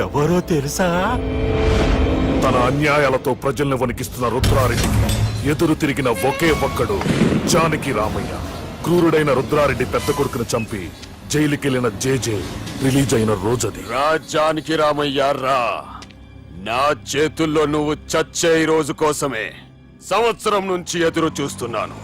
ఎవరో తెలుసా? తన అన్యాయాలతో ప్రజల్ని వణికిస్తున్న రుద్రారెడ్డికి ఎదురు తిరిగిన ఒకే ఒక్కడు జానకి రామయ్య. క్రూరుడైన రుద్రారెడ్డి పెద్ద కొడుకును చంపి జైలుకెళ్లిన జేజే రిలీజ్ అయిన రోజది. రా జానకి రామయ్య రా. నా చేతుల్లో నువ్వు చచ్చే రోజు కోసమే సంవత్సరం నుంచి ఎదురు చూస్తున్నాను.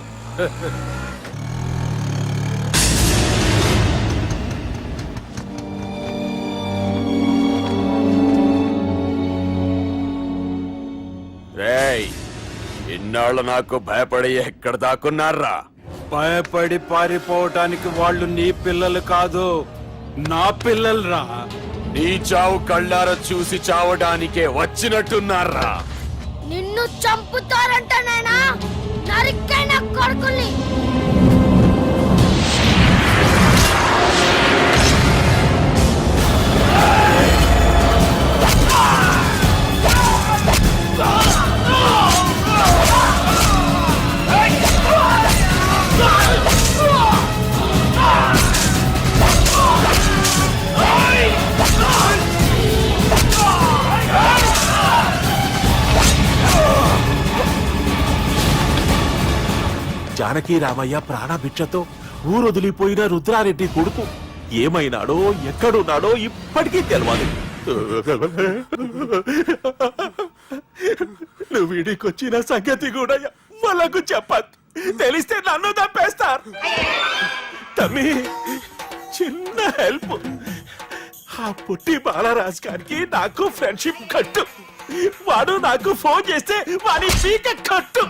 రేయ్, ఇన్నాళ్ళు నాకు భయపడి ఎక్కడ దాక్కున్నారా? భయపడి పారిపోవటానికి వాళ్ళు నీ పిల్లలు కాదు, నా పిల్లలు రా. నీ చావు కళ్ళారా చూసి చావడానికే వచ్చినట్టున్నారా? నిన్ను చంపుతారంట నేనా నరికైన కొడుకుల్ని. జానకి రామయ్య ప్రాణభిక్షతో ఊరొదిలిపోయిన రుద్రారెడ్డి కొడుకు ఏమైనాడో ఎక్కడున్నాడో ఇప్పటికీ తెలవాలి. నువ్వు వీడికొచ్చిన సంగతి కూడా వాళ్ళకు చెప్పద్దు. తెలిస్తే నన్ను తప్పేస్తారు. తమ్మి, చిన్న హెల్ప్. ఆ పుట్టి బాలరాజ్ గారికి నాకు ఫ్రెండ్షిప్ కట్టు. వాడు నాకు ఫోన్ చేస్తే వాడి పీక కట్టు.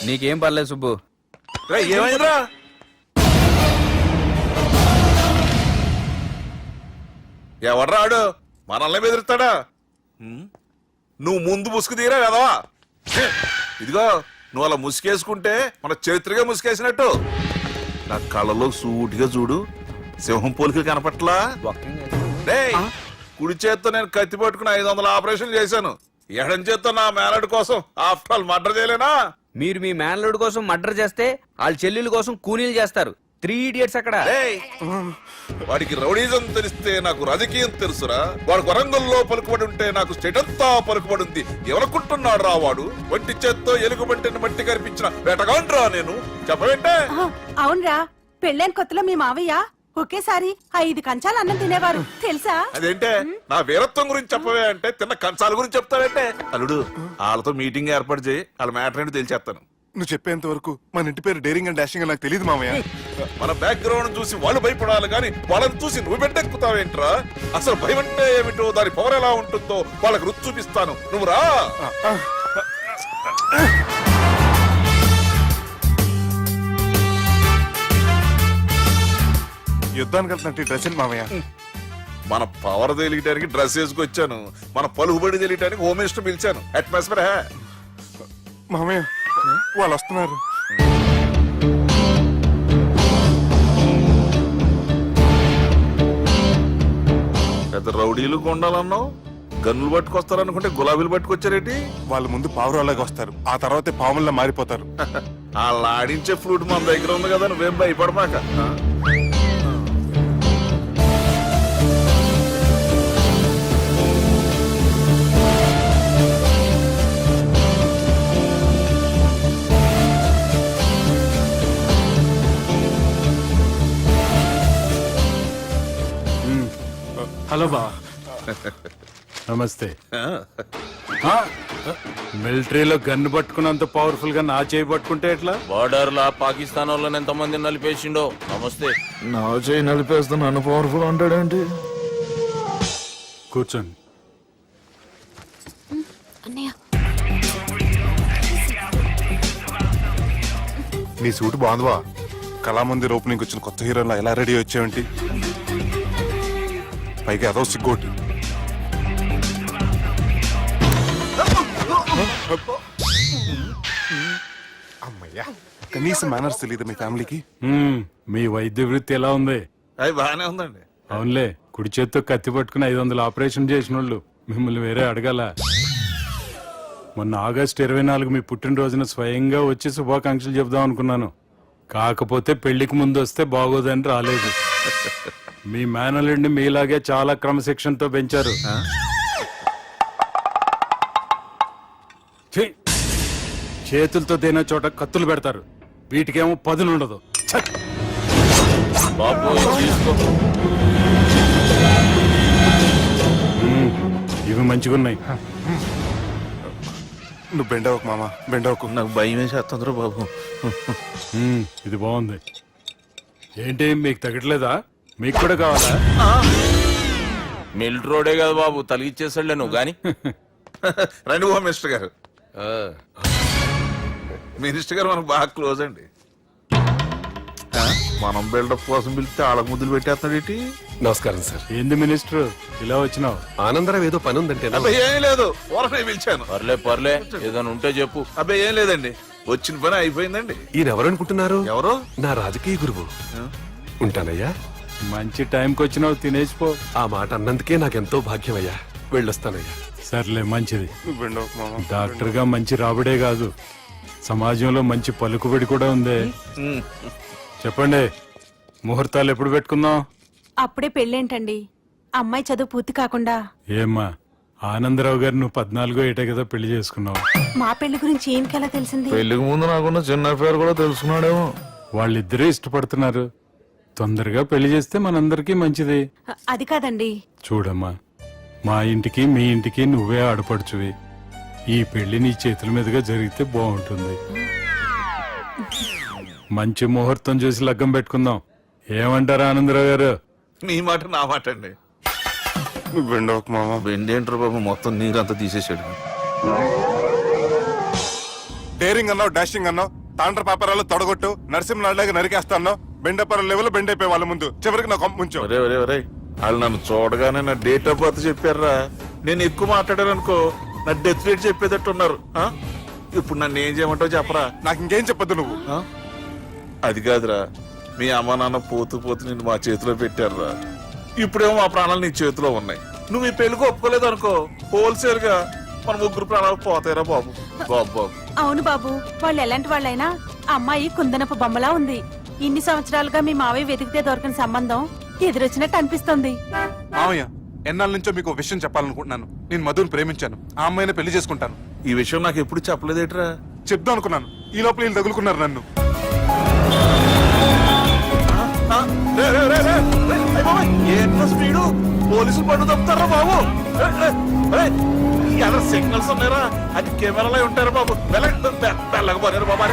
నీకేం పర్లేదు సుబ్బు. ఏమైందిరా? ఎవడ్రాడు మనల్ని బెదిరిస్తాడా? నువ్వు ముందు ముసుగు తీరా కదవా? ఇదిగో నువ్వు అలా ముసుకేసుకుంటే మన చరిత్రగా ముసుకేసినట్టు. నా కళ్ళలో సూటిగా చూడు, సింహం పోలికలు కనపట్లా? డేయ్, కుడి చేత్తో నేను కత్తి పట్టుకుని 500 ఆపరేషన్లు చేశాను. ఎడం చేత్తో నా మేనడు కోసం ఆఫ్టర్ ఆల్ మర్డర్ చేయలేనా? మీరు మీ మేనల్లుడు కోసం మర్డర్ చేస్తే వాళ్ళ చెల్లెళ్ళ కోసం కూనీలు చేస్తారు. 3 idiots అక్కడ. వాడికి రౌడీజం తెలిస్తే నాకు రాజకీయం తెలుసురా. వాడు వరంగల్లో పలుకుబడి ఉంటే నాకు స్టేట్ అంతా పలుకుబడి ఉంది. ఎవరుకుంటున్నాడు రా వాడు? వంటి చేత్తో ఎలుగుబంటిని మట్టి కనిపించిన వేటగాండ్రా నేను. చెప్పవేంటే? అవునరా, పెళ్ళైన కొత్తలో మీ మావయ్య ఒకేసారి 5 కంచాలు అన్నం తినేవారు తెలుసా? అదేంటే నా వీరత్వం గురించి చెప్పవే అంటే తిన్న కంచాల గురించి చెప్తావేంటే? అల్లుడు, వాళ్ళతో మీటింగ్ ఏర్పాటు చేయి, వాళ్ళ మ్యాటర్ ఏంటో తెలిచేస్తాను. నువ్వు చెప్పేంత వరకు మన ఇంటి పేరు డేరింగ్ అండ్ డాషింగ్ నాకు తెలియదు మామయ్య. మన బ్యాక్గ్రౌండ్ చూసి వాళ్ళు భయపడాలి కానీ వాళ్ళని చూసి నువ్వు బిడ్డెక్కుతావేంట్రా? అసలు భయం అంటే ఏమిటో, దాని పవర్ ఎలా ఉంటుందో వాళ్ళకి రుచి చూపిస్తాను. నువ్వు రా. యుద్ధానికి వెళ్తున్నట్టు డ్రెస్ ఏంటి మామయ్య? మన పవర్ తెలియటానికి డ్రెస్ వేసుకొచ్చాను, మన పలుకుబడి తెలియటానికి హోమ్ మినిస్టర్ పిలిచాను. అట్మాస్ఫియర్ హే మామయ్య, వాళ్ళు వస్తున్నారు. పెద్ద రౌడీలు కొండాలన్నావు, గన్నులు పట్టుకొస్తారనుకుంటే గులాబీలు పట్టుకొచ్చారేంటి? వాళ్ళ ముందు పావురాలాగా వస్తారు, ఆ తర్వాతే పాముల్లా మారిపోతారు. వాళ్ళ ఆడించే ఫ్లూట్ మన దగ్గర ఉంది కదా, నువ్వేం భయపడమాక. హలో బా, నమస్తే. మిలిటరీలో గన్ను పట్టుకున్నంత పవర్ఫుల్ గా నా చేయి పట్టుకుంటే ఎట్లా? బార్డర్ లా పాకిస్తాన్ వాళ్ళని ఎంతమంది నలిపేసిండో. నమస్తే. నా చేయి నలిపేస్తా నన్ను పవర్ఫుల్ అంటాడేంటి? కూర్చోండి. నీ సూట్ బాగుందివా? కళామందిర్ ఓపెనింగ్ వచ్చిన కొత్త హీరోలో ఎలా రెడీ వచ్చావేంటి? పైగా అదో సిగ్గోటి. అమ్మయ్యా, కనీసం మేనర్స్ తెలియదు మీ ఫ్యామిలీకి. మీ వైద్య వృత్తి ఎలా ఉంది? అది బాగానే ఉందండి. అవునులే, కుడి చేత్తో కత్తి పట్టుకుని 500 ఆపరేషన్ చేసిన వాళ్ళు మిమ్మల్ని వేరే అడగాల. మొన్న ఆగస్టు 24 మీ పుట్టినరోజున స్వయంగా వచ్చి శుభాకాంక్షలు చెబుదాం అనుకున్నాను. కాకపోతే పెళ్లికి ముందు వస్తే బాగోదని రాలేదు. మీ మేనల్లుడిని మీలాగే చాలా క్రమశిక్షణతో పెంచారు. ఛీ! చేతులతో తినే చోట కత్తులు పెడతారు, వీటికేమో పదులుండదు. ఛ! ఇవి మంచిగున్నాయి. నువ్వు బెండవకు మామ, బెండవకు. నాకు భయం వేసేస్తుందిరా బాబు. ఇది బాగుంది. ఏంటి మీకు తగ్గట్లేదా? మీకు కూడా కావాలా? మిల్ట్ రోడే కదా బాబు, తలిగిచ్చేసాడులే నువ్వు గాని. రండి బాబు మినిస్టర్ గారు. మినిస్టర్ గారు మనకు బాగా క్లోజ్ అండి. మనం బిల్డప్ కోసం పిలిస్తే ఆళ్ళకు ముద్దులు పెట్టేస్తున్నాడు. నమస్కారం సార్. ఏంది మినిస్టర్ ఇలా వచ్చినావు? ఆనందరావు ఏదో పని ఉందంటే అబ్బాయి ఏం లేదు, ఊరనే పిలిచాను. పర్లే ఏదైనా ఉంటే చెప్పు. అబ్బాయి ఏం లేదండి, వచ్చిన పని అయిపోయిందండి. ఈయన ఎవరు అనుకుంటున్నారు? ఎవరు? నా రాజకీయ గురువు. ఉంటానయ్యా. మంచి టైంకి వచ్చినావు, తినేసిపో. ఆ మాట అన్నందుకే నాకెంతో భాగ్యమయ్యా. వెళ్ళొస్తానయ్యా. సర్లే, మంచిది. నువ్వు బెండవకు మామ. డాక్టర్ గా మంచి రాబడే కాదు, సమాజంలో మంచి పలుకుబడి కూడా ఉంది. చెప్పండి, ముహూర్తాలు ఎప్పుడు పెట్టుకుందాం? అప్పుడే పెళ్ళేంటండి, అమ్మాయి చదువు పూర్తి కాకుండా. ఏమ్మా, ఆనందరావు గారు నువ్వు 14 ఏటే కదా పెళ్లి చేసుకున్నావు. మా పెళ్లి గురించి ఈయనకెలా తెలిసింది? పెళ్లికి ముందు నాకున్న చిన్న పేరు కూడా తెలుసుకున్నాడేమో. వాళ్ళిద్దరే ఇష్టపడుతున్నారు, తొందరగా పెళ్లి చేస్తే మనందరికీ మంచిది. అది కాదండి. చూడమ్మా, మా ఇంటికి మీ ఇంటికి నువ్వే ఆడపడుచువి. ఈ పెళ్లి నీ చేతుల మీదుగా జరిగితే బాగుంటుంది. మంచి ముహూర్తం చూసి లగ్గం పెట్టుకుందాం. ఏమంటారా ఆనందరావు గారు? మీ మాట నా మాట అండి. నువ్వు బెండవకు మామ. వెండేంటారు బాబు, మొత్తం నీరంతా తీసేసాడు. డేరింగ్ అన్నావు, డాషింగ్ అన్నావు, తాండ్ర పాపరాలు తొడగొట్టు, నరసింహనాయుడులాగా నరికేస్తా అన్నావు. బెండపర లెవెల్ బెండ్ అయిపోయి వాళ్ళ ముందు చివరికి నా కొంప ముంచావు. ఒరే ఒరే ఒరే, వాళ్ళు నన్ను చూడగానే నా డేట్ ఆఫ్ బర్త్ చెప్పారా. నేను ఎక్కువ మాట్లాడాను అనుకో, నా డెత్ రేట్ చెప్పేటట్టు ఉన్నారు. ఇప్పుడు నన్ను ఏం చేయమంటావు చెప్పరా. నాకు ఇంకేం చెప్పొద్దు నువ్వు. అది కాదురా, మీ అమ్మ నాన్న పోతూ పోతూ నిన్ను మా చేతిలో పెట్టారురా. ఇప్పుడేమో మా ప్రాణాలు నీ చేతిలో ఉన్నాయి. నువ్వు ఈ పెళ్లికి ఒప్పుకోలేదు అనుకో, హోల్సేల్ గా మన ముగ్గురు ప్రాణాలు పోతాయిరా బాబు. బాబు బాబు. అవును బాబు, వాళ్ళు ఎలాంటి వాళ్ళైనా అమ్మాయి కుందనపు బొమ్మలా ఉంది. ఇన్ని సంవత్సరాలుగా మీ మావయ్య వెతికితే దొరకని సంబంధం ఎదురొచ్చినట్టు అనిపిస్తుంది. మామయ్య, ఎన్నాళ్ళ నుంచో మీకు ఒక విషయం చెప్పాలనుకుంటున్నాను. నేను మధుని ప్రేమించాను, ఆ అమ్మాయిని పెళ్లి చేసుకుంటాను. ఈ విషయం నాకు ఎప్పుడు చెప్పలేదేట్రా. చెప్దాం అనుకున్నాను, ఈ లోపల వీళ్ళు తగులుకున్నారు నన్ను. ఏంట్రా స్పీడు, పోలీసులు పన్ను తప్పుతారా బాబు. సిగ్నల్స్ ఉన్నారా, అది కెమెరాలో ఉంటారా బాబు. వెళ్ళకపోయారు బాబు.